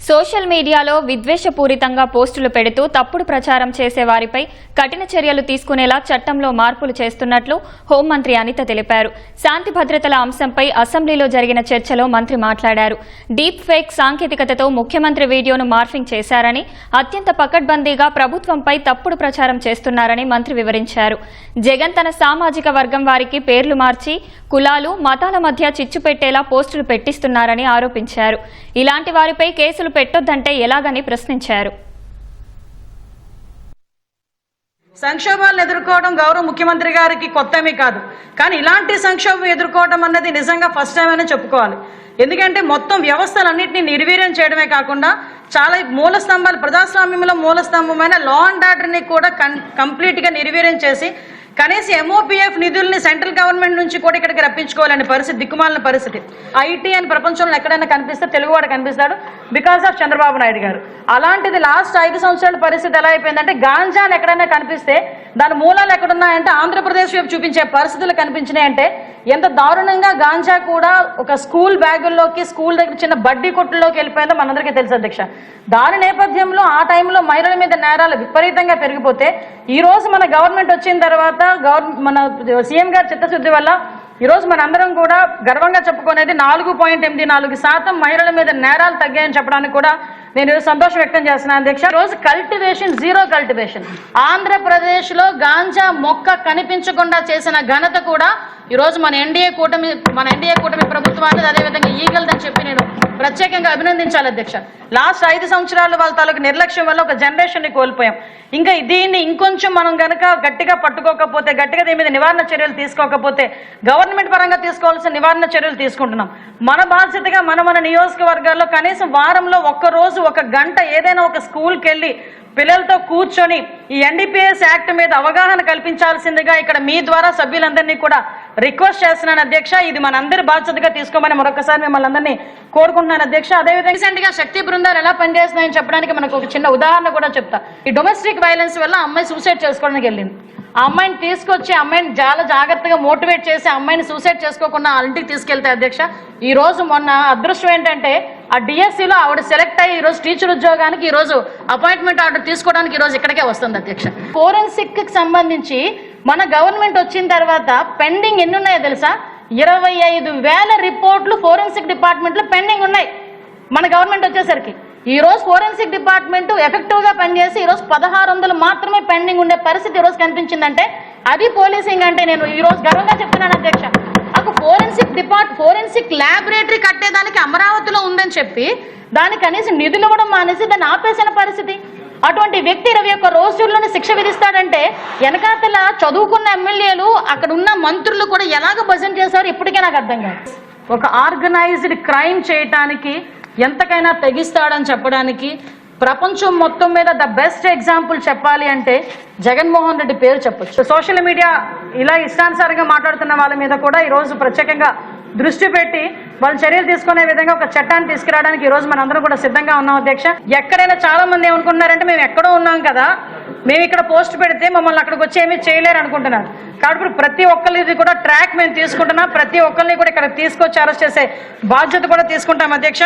Social మీడియాలో విద్వేషపూరితంగా పోస్టులు పెడుతూ తప్పుడు ప్రచారం చేసే వారిపై కఠిన చర్యలు తీసుకునేలా చట్టంలో మార్పులు చేస్తున్నట్లు హోంమంత్రి అనిత తెలిపారు. శాంతి భద్రతల అంశంపై అసెంబ్లీలో జరిగిన చర్చలో మంత్రి మాట్లాడారు. డీప్ ఫేక్ సాంకేతికతతో ముఖ్యమంత్రి వీడియోను మార్ఫింగ్ చేశారని, అత్యంత పకడ్బందీగా ప్రభుత్వంపై తప్పుడు ప్రచారం చేస్తున్నారని మంత్రి వివరించారు. జగన్ తన సామాజిక వర్గం వారికి పేర్లు మార్చి కులాలు, మతాల మధ్య చిచ్చు పెట్టేలా పోస్టులు పెట్టిస్తున్నారని ఆరోపించారు. ఇలాంటి వారిపై కేసులు పెట్టొద్దంటే ఎలాగని ప్రశ్నించారు. సంక్షోభాలను ఎదుర్కోవడం గౌరవ ముఖ్యమంత్రి గారికి కొత్తమీ కాదు, కానీ ఇలాంటి సంక్షోభం ఎదుర్కోవడం అన్నది నిజంగా ఫస్ట్ టైం అనే చెప్పుకోవాలి. ఎందుకంటే మొత్తం వ్యవస్థలన్నింటినీ నిర్వీర్యం చేయడమే కాకుండా చాలా మూల స్తంభాలు, ప్రజాస్వామ్యంలో మూల స్తంభమైన లా అండ్ ఆర్డర్ని కూడా కంప్లీట్గా నిర్వీర్యం చేసి కనీసం ఎంఓపీఎఫ్ నిధుల్ని సెంట్రల్ గవర్నమెంట్ నుంచి కూడా ఇక్కడికి రప్పించుకోవాలనే పరిస్థితి, దిక్కుమాలిన పరిస్థితి. ఐటీ అని ప్రపంచంలో ఎక్కడైనా కనిపిస్తే తెలుగువాడు కనిపిస్తాడు, బికాస్ ఆఫ్ చంద్రబాబు నాయుడు గారు. అలాంటిది లాస్ట్ 5 సంవత్సరాల పరిస్థితి ఎలా అయిపోయిందంటే గాంజాని ఎక్కడైనా కనిపిస్తే దాని మూలాలు ఎక్కడున్నాయంటే ఆంధ్రప్రదేశ్ వైపు చూపించే పరిస్థితులు కనిపించినాయంటే ఎంత దారుణంగా గాంజా కూడా ఒక స్కూల్ బ్యాగుల్లోకి, స్కూల్ దగ్గర చిన్న బడ్డీ కొట్టుల్లోకి వెళ్ళిపోయిందో మనందరికీ తెలుసు అధ్యక్ష. దాని నేపథ్యంలో ఆ టైంలో మహిళల మీద నేరాలు విపరీతంగా పెరిగిపోతే ఈ రోజు మన గవర్నమెంట్ వచ్చిన తర్వాత మన సీఎం గారి చిత్తశుద్ధి వల్ల ఈరోజు మనందరం కూడా గర్వంగా చెప్పుకునేది 4.84% మహిళల మీద నేరాలు తగ్గాయని చెప్పడానికి కూడా నేను సంతోషం వ్యక్తం చేస్తున్నాను అధ్యక్ష. రోజు కల్టివేషన్, జీరో కల్టివేషన్. ఆంధ్రప్రదేశ్లో గాంజా మొక్క కనిపించకుండా చేసిన ఘనత కూడా ఈరోజు మన ఎన్డీఏ కూటమి ప్రభుత్వాన్ని, అదేవిధంగా ఈగల్దని చెప్పి నేను ప్రత్యేకంగా అభినందించాలి అధ్యక్ష. లాస్ట్ 5 సంవత్సరాలు వాళ్ళ తాలూకు నిర్లక్ష్యం వల్ల ఒక జనరేషన్ని కోల్పోయాం. ఇంకా దీన్ని ఇంకొంచెం మనం గనక గట్టిగా పట్టుకోకపోతే, గట్టిగా దీని మీద నివారణ చర్యలు తీసుకోకపోతే, గవర్నమెంట్ పరంగా తీసుకోవాల్సిన నివారణ చర్యలు తీసుకుంటున్నాం. మన బాధ్యతగా మన నియోజకవర్గాల్లో కనీసం వారంలో ఒక్కరోజు 1 గంట ఏదైనా ఒక స్కూల్కి వెళ్ళి పిల్లలతో కూర్చొని ఈ ఎన్డీపీఎస్ యాక్ట్ మీద అవగాహన కల్పించాల్సిందిగా ఇక్కడ మీ ద్వారా సభ్యులందరినీ కూడా రిక్వెస్ట్ చేస్తున్నాను అధ్యక్ష. ఇది మనందరి బాధ్యతగా తీసుకోమని మరొకసారి మిమ్మల్ని అందరినీ కోరుకుంటున్నాను అధ్యక్ష. అదేవిధంగా రీసెంట్ గా శక్తి బృందాలు ఎలా పనిచేస్తున్నాయని చెప్పడానికి మనకు ఒక చిన్న ఉదాహరణ కూడా చెప్తా. ఈ డొమెస్టిక్ వైలెన్స్ వల్ల అమ్మాయి సూసైడ్ చేసుకోవడానికి వెళ్ళింది. ఆ అమ్మాయిని తీసుకొచ్చి అమ్మాయిని చాలా జాగ్రత్తగా మోటివేట్ చేసి అమ్మాయిని సూసైడ్ చేసుకోకుండా వాళ్ళ ఇంటికి తీసుకెళ్తే అధ్యక్ష, ఈ రోజు మొన్న అదృష్టం ఏంటంటే ఆ డిఎస్సిలో ఆవిడ సెలెక్ట్ అయ్యి ఈరోజు టీచర్ ఉద్యోగానికి ఈరోజు అపాయింట్మెంట్ ఆర్డర్ తీసుకోవడానికి ఈరోజు ఇక్కడికే వస్తుంది అధ్యక్ష. ఫోరెన్సిక్ కి సంబంధించి మన గవర్నమెంట్ వచ్చిన తర్వాత పెండింగ్ ఎన్ని ఉన్నాయో తెలుసా? 25,000 రిపోర్ట్లు ఫోరెన్సిక్ డిపార్ట్మెంట్లో పెండింగ్ ఉన్నాయి మన గవర్నమెంట్ వచ్చేసరికి. ఈ రోజు ఫోరెన్సిక్ డిపార్ట్మెంట్ ఎఫెక్టివ్ గా పనిచేసి ఈరోజు 1600 మాత్రమే పెండింగ్ ఉండే పరిస్థితి ఈరోజు కనిపించిందంటే అది పోలీసింగ్ అంటే నేను ఈ రోజు గర్వంగా చెప్తున్నాను అధ్యక్ష. ఒక ఫోరెన్సిక్ ల్యాబొరేటరీ కట్టేదానికి అమరావతిలో ఉందని చెప్పి దానికి కనీసం నిధులు ఇవ్వడం మానేసి దాన్ని ఆపేసిన పరిస్థితి. అటువంటి వ్యక్తి 21 రోజుల్లోనే శిక్ష విధిస్తాడంటే వెనకాతల చదువుకున్న ఎమ్మెల్యేలు, అక్కడ ఉన్న మంత్రులు కూడా ఎలాగ భజన చేశారు ఇప్పటికే నాకు అర్థం కాదు. ఒక ఆర్గనైజ్డ్ క్రైమ్ చేయటానికి ఎంతకైనా తెగిస్తాడని చెప్పడానికి ప్రపంచం మొత్తం మీద ద బెస్ట్ ఎగ్జాంపుల్ చెప్పాలి అంటే జగన్మోహన్ రెడ్డి పేరు చెప్పొచ్చు. సోషల్ మీడియా ఇలా ఇష్టానుసారంగా మాట్లాడుతున్న వాళ్ళ మీద కూడా ఈరోజు ప్రత్యేకంగా దృష్టి పెట్టి వాళ్ళు చర్యలు తీసుకునే విధంగా ఒక చట్టాన్ని తీసుకురావడానికి ఈ రోజు మనందరం కూడా సిద్ధంగా ఉన్నాం అధ్యక్ష. ఎక్కడైనా చాలా మంది ఏమనుకుంటున్నారంటే మేము ఎక్కడో ఉన్నాం కదా, మేము ఇక్కడ పోస్ట్ పెడితే మమ్మల్ని అక్కడికి వచ్చి ఏమీ చేయలేరు అనుకుంటున్నారు. కాబట్టి ప్రతి ఒక్కరిది కూడా ట్రాక్ మేము తీసుకుంటున్నాం. ప్రతి ఒక్కరిని కూడా ఇక్కడ తీసుకొచ్చి అరెస్ట్ చేసే బాధ్యత కూడా తీసుకుంటాం అధ్యక్ష.